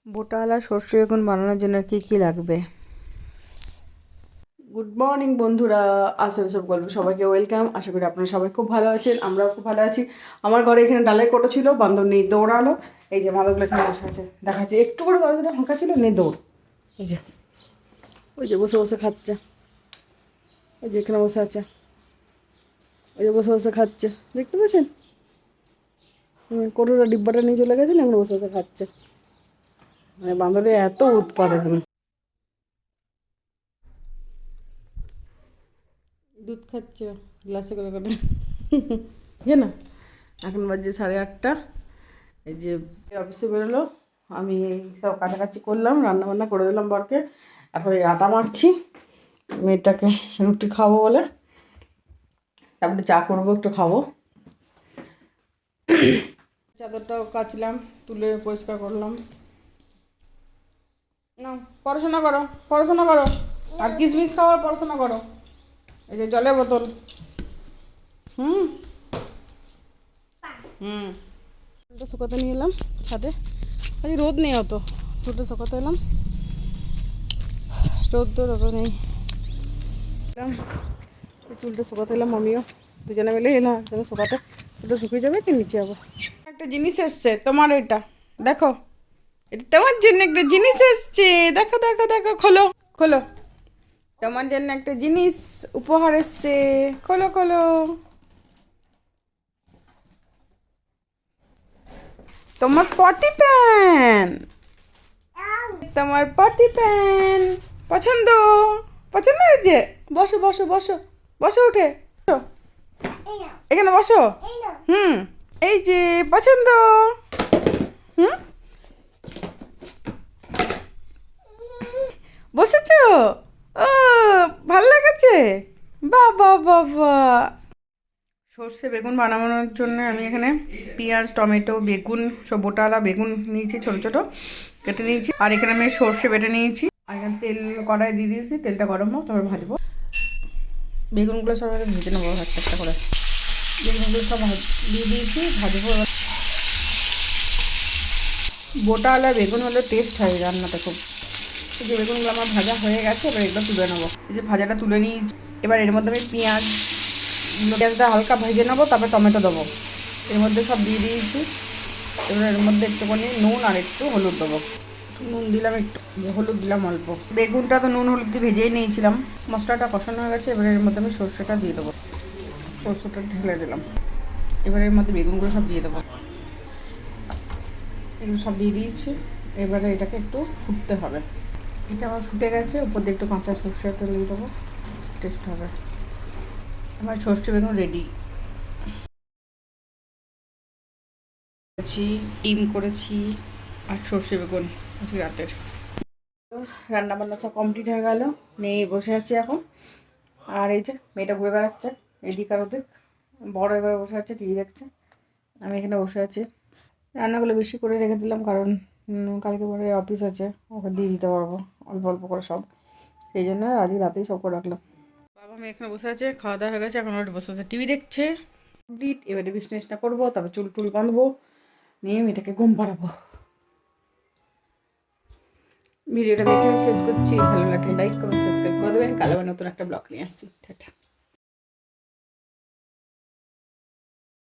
বোটালা সর্ষে বেগুন বানানোর জন্য কি কি লাগবে? গুড মর্নিং বন্ধুরা, আসল সব গল্প সবাইকে ওয়েলকাম। আশা করি আপনারা সবাই খুব ভালো আছেন, আমরাও খুব ভালো আছি। আমার ঘরে এখানে ডালের কোটো ছিল, বান্ধব নেই দৌড়ালো। এই যে মাদাগুলো এখানে বসে আছে, দেখাচ্ছে একটু করে দরজাটা ফাঁকা ছিল, নেই দৌড়। এই যে ওই যে বসে বসে খাচ্ছে, ওই যে এখানে বসে আছে, ওই যে বসে বসে খাচ্ছে, দেখতে পাচ্ছেন? কোটোটা ডিব্বাটা নিয়ে চলে গেছে না, এখন বসে বসে খাচ্ছে। মানে বান্ধবের এত উৎপাত এখানে। দুধ খাচ্ছে গ্লাসে করে করে, ইয়ে না। এখন বাজে 8:30। এই যে অফিসে বেরোলো, আমি সব কাছাকাছি করলাম, রান্না বান্না করে দিলাম বরকে। এখন এই আটা মারছি মেয়েটাকে রুটি খাবো বলে, তারপরে চা করবো, একটু খাবো। চাদরটাও কাচলাম, তুলে পরিষ্কার করলাম। না, পড়াশোনা করো, পড়াশোনা করো, আর কিসমিস খাওয়ার পড়াশোনা করো। এই যে জলের বোতল। হুম হুম চুলটা শুকাতে নিয়ে এলাম ছাদে। আজ রোদ নেই অত, চুলটা শুকাতে এলাম, রোদ তো অত নেই। চুলটা শুকাতে এলাম, আমিও দুজনে মিলে এলাম একসঙ্গে শুকাতে। চুলটা শুকিয়ে যাবে, কি নিচে যাবো। একটা জিনিস এসছে তোমার, এটা দেখো, এটা তোমার জন্য একটা জিনিস এসছে, দেখো দেখো দেখো, খোলো খোলো। তোমার জন্য একটা জিনিস উপহার এসছে, খোলো খোলো। তোমার পটি প্যান, তোমার পটি প্যান পছন্দ, পছন্দ হয়েছে? বসো বসো বসো, বসো উঠে, বসো। এখানে বসো। হুম, এই যে পছন্দ। হুম, বসেছো? ও, ভাল লাগছে। বাহ বাহ বাহ বাহ। সর্ষে বেগুন বানানোর জন্য আমি এখানে পেঁয়াজ, টমেটো, বেগুন, সব বোটালা বেগুন নিয়েছি, ছোটো ছোটো কেটে নিয়েছি। আর এখানে আমি সর্ষে বেটে নিয়েছি। আর এখানে তেল কড়াই দিয়ে দিয়েছি, তেলটা গরম হোক, তারপর ভাজবো। বেগুনগুলো সব আগে ভেজে নেবো একটা একটা করে। বেগুনগুলো সব দিয়ে দিয়েছি, ভাজবো। বোটালা বেগুন হলে টেস্ট হয় রান্নাটা খুব। এই যে বেগুনগুলো আমার ভাজা হয়ে গেছে, এবার এগুলো তুলে নেবো। এই যে ভাজাটা তুলে নিয়েছি, এবার এর মধ্যে আমি পেঁয়াজটা হালকা ভেজে নেবো, তারপর টমেটো দেবো। এর মধ্যে সব দিয়ে দিয়েছি। এবার এর মধ্যে একটুখানি নুন আর একটু হলুদ দেবো। নুন দিলাম একটু, হলুদ দিলাম অল্প। বেগুনটা তো নুন হলুদ দিয়ে ভেজেই নিয়েছিলাম। মশলাটা কষানো হয়ে গেছে, এবার এর মধ্যে আমি সর্ষেটা দিয়ে দেবো। সর্ষেটা ঢেলে দিলাম। এবার এর মধ্যে বেগুনগুলো সব দিয়ে দেবো। এগুলো সব দিয়ে দিয়েছি। এবারে এটাকে একটু ফুটতে হবে। এটা আমার ফুটে গেছে, উপর দিয়ে একটু কাঁচা সর্ষে তেল দিয়ে দেবো, টেস্ট হবে। আমার সর্ষে বেগুন রেডি। করেছি, ডিম করেছি, আর সর্ষে বেগুন আজকে রাতের। রান্না বান্না সব কমপ্লিট হয়ে গেল, নিয়ে বসে আছি এখন। আর এই যে মেয়েটা ঘুরে বেড়াচ্ছে এদিক আর ওদিক, বড় এবার বসে আছে টিভি দেখছে, আমি এখানে বসে আছি। রান্নাগুলো বেশি করে রেখে দিলাম, কারণ কালকে পরে অফিস আছে, ওকে দিয়ে দিতে পারবো অল্প অল্প করে সব, সেই জন্য আজকে রাতেই সব করে রাখলাম। বাবা মেয়ে এখানে বসে আছে, খাওয়া দাওয়া হয়ে গেছে, এখন ওটা বসে বসে টিভি দেখছে। কমপ্লিট, এবারে বিজনেসটা করবো, তারপর চুল টুল বাঁধবো, নিয়ে মেয়েটাকে ঘুম পাড়াবো। ভিডিওটা দেখে শেষ করছি, ভালো লাগলে লাইক কমেন্ট সাবস্ক্রাইব করে দেবেন। কাল আবার নতুন একটা ব্লগ নিয়ে আসছি, টাটা।